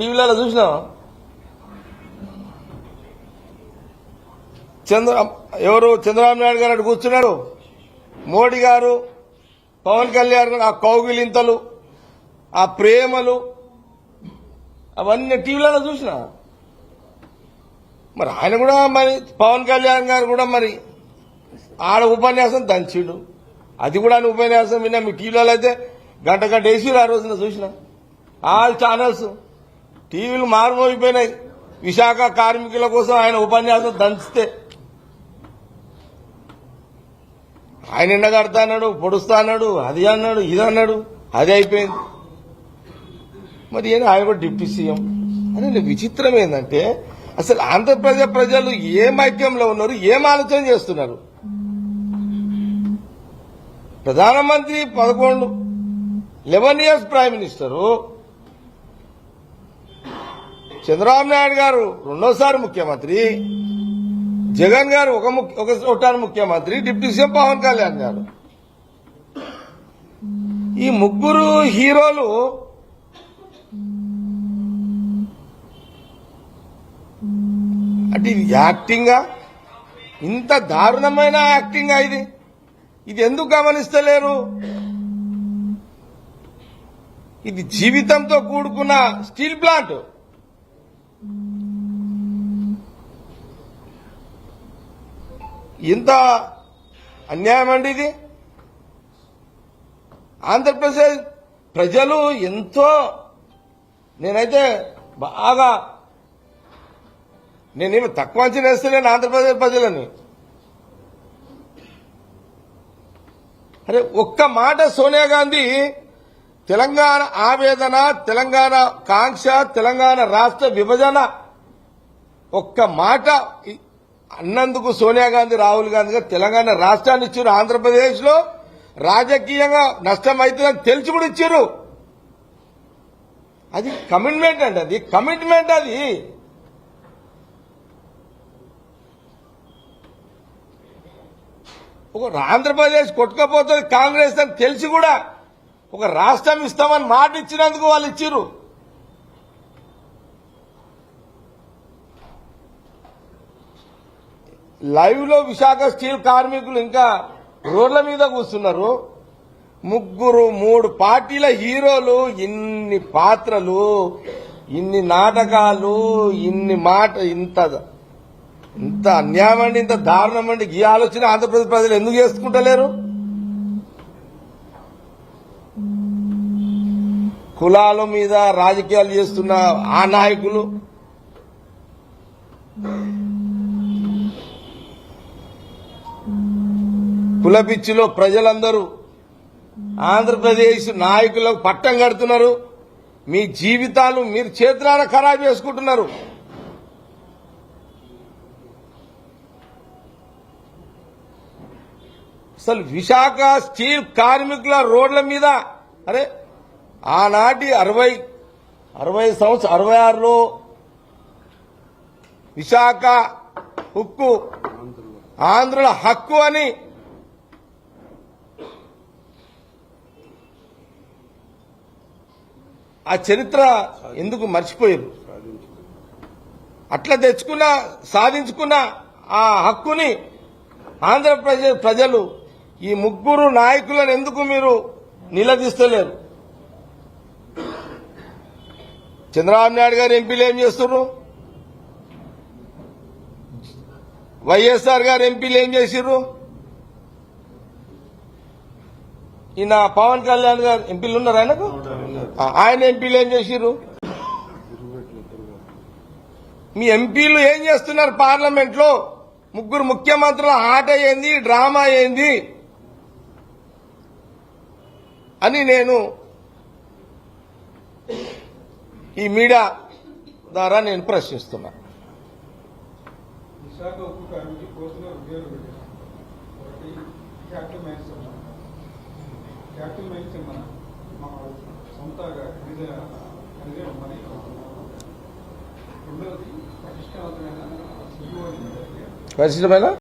టీవీలలో చూసినా చంద్రబాబు నాయుడు గారు అటు కూర్చున్నారు, మోడీ గారు, పవన్ కళ్యాణ్ గారు, ఆ కౌగిలింతలు, ఆ ప్రేమలు అవన్నీ టీవీలలో చూసినా. మరి ఆయన కూడా మరి పవన్ కళ్యాణ్ గారు కూడా మరి ఆడ ఉపన్యాసం దంచిడు, అది కూడా ఆయన ఉపన్యాసం విన్నా. మీ టీవీలలో అయితే గంట వేసిరు ఆ రోజున చూసిన. ఆల్ ఛానల్స్ టీవీలు మారుమోగిపోయినాయి. విశాఖ కార్మికుల కోసం ఆయన ఉపన్యాసం దంచితే ఆయన ఎండగడతా అన్నాడు, పొడుస్తా అన్నాడు, అది అన్నాడు, ఇది అన్నాడు, అది అయిపోయింది. మరి ఆయన కూడా డిప్యూటీ సీఎం అని. విచిత్రం ఏంటంటే అసలు ఆంధ్రప్రదేశ్ ప్రజలు ఏం ఐక్యంలో ఉన్నారు, ఏం ఆలోచన చేస్తున్నారు? ప్రధానమంత్రి 11 years prime minister, Chandrababu Naidu గారు రెండోసారి ముఖ్యమంత్రి, జగన్ గారు ఒకసారి ముఖ్యమంత్రి, డిప్యూటీ సీఎం పవన్ కళ్యాణ్ గారు. ఈ ముగ్గురు హీరోలు అంటే ఇది యాక్టింగా? ఇంత దారుణమైన యాక్టింగా ఇది? ఇది ఎందుకు గమనిస్తలేరు? ఇది జీవితంతో కూడుకున్న స్టీల్ ప్లాంట్. ఎంత అన్యాయం అండి ఇది! ఆంధ్రప్రదేశ్ ప్రజలు ఎంతో, నేనైతే బాగా, నేనేమి తక్కువ అంచనా వేస్తలేను ఆంధ్రప్రదేశ్ ప్రజలని. అరే ఒక్క మాట సోనియా గాంధీ తెలంగాణ ఆవేదన, తెలంగాణ కాంక్ష, తెలంగాణ రాష్ట్ర విభజన ఒక్క మాట అన్నందుకు సోనియా గాంధీ, రాహుల్ గాంధీ గారు తెలంగాణ రాష్ట్రాన్ని ఇచ్చారు. ఆంధ్రప్రదేశ్ లో రాజకీయంగా నష్టం అవుతుందని తెలిసి కూడా ఇచ్చారు. అది కమిట్మెంట్ అండి, అది కమిట్మెంట్. అది ఒక ఆంధ్రప్రదేశ్ కొట్టుకపోతుంది కాంగ్రెస్ అని తెలిసి కూడా ఒక రాష్ట్రం ఇస్తామని మాట ఇచ్చినందుకు వాళ్ళు ఇచ్చిర్రు. లైవ్ లో విశాఖ స్టీల్ కార్మికులు ఇంకా రోడ్ల మీద కూర్చున్నారు. 3 పార్టీల హీరోలు, ఇన్ని పాత్రలు, ఇన్ని నాటకాలు, ఇన్ని మాట, ఇంత అన్యాయం అండి, ఇంత దారుణం అండి. ఈ ఆలోచన ఆంధ్రప్రదేశ్ ప్రజలు ఎందుకు చేసుకుంటలేరు? కులాల మీద రాజకీయాలు చేస్తున్న ఆ నాయకులు, కులపిచ్చిలో ప్రజలందరూ ఆంధ్రప్రదేశ్ నాయకులకు పట్టం కడుతున్నారు. మీ జీవితాలు మీరు చేతులారా ఖరాబు చేసుకుంటున్నారు. అసలు విశాఖ స్టీల్ కార్మికుల రోడ్ల మీద, అరే ఆనాటి 66లో విశాఖ హక్కు, ఆంధ్రుల హక్కు అని ఆ చరిత్ర ఎందుకు మర్చిపోయారు? అట్లా సాధించుకున్న ఆ హక్కుని ఆంధ్రప్రదేశ్ ప్రజలు ఈ 3 నాయకులను ఎందుకు మీరు నిలదీస్తలేరు? చంద్రబాబు నాయుడు గారు ఎంపీలు ఏం చేస్తున్నారు? వైఎస్ఆర్ గారు ఎంపీలు ఏం చేసిర్రు? ఈయన పవన్ కళ్యాణ్ గారు ఎంపీలు ఉన్నారు, ఆయనకు ఆయన ఎంపీలు ఏం చేసిర్రు? మీ ఎంపీలు ఏం చేస్తున్నారు పార్లమెంట్ లో? 3 ముఖ్యమంత్రుల ఆట ఏంది, డ్రామా ఏంది అని నేను ఈ మీడియా ద్వారా నేను ప్రశ్నిస్తున్నా. పరిశ్రమ